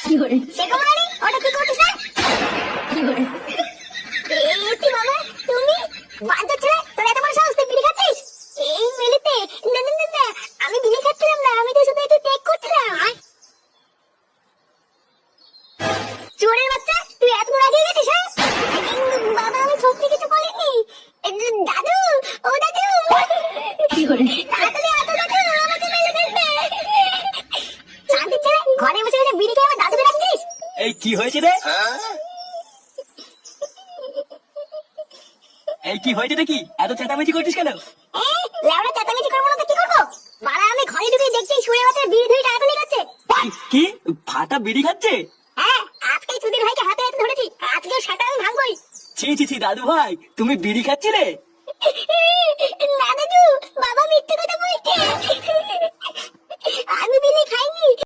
কি করে সে কুমারী ওটা কি করছিস না কি করে এটি মামা তুমি বাজার ছেড়ে তোর এত বড় সাহস তুই বিড়ি খাচ্ছিস এই মেলেতে না না না না আমি বিড়ি খাচ্ছিলাম না আমি তো শুধু একটু টেক করছিলাম চোরের বাচ্চা তুই এত বড় এগিয়ে গেছিস হ্যাঁ বাবা আমি সত্যি কিছু বলিনি দাদু ও দাদু কি করে তাড়াতাড়ি আসো দাদু আমাকে মেরে ফেলবে শান্তি ছেড়ে ঘরে বসে বসে বিড়ি খেয়ে আমার দাদুকে রাখছিস এই কি হয়েছে রে? এই কি হয়েছে নাকি এত চেঁচামেচি করছিস কেন? লেওড়া চেঁচামেচি করবো না তো কি করবো বাড়া আমি ঘরে ঢুকে দেখছি শুয়ে বাচ্চা বিড়ি ধুই টাটানি করছে কি ফাটা বিড়ি খাচ্ছে? হ্যাঁ আজকে চুদির ভাইকে হাতে হাতে ধরেছি আজকে সেটা আমি ভাঙবই ছি ছি ছি দাদু ভাই তুমি বিড়ি খাচ্ছিলে? না দাদু বাবা মিথ্যে কথা বলছে আমি বিড়ি খাইনি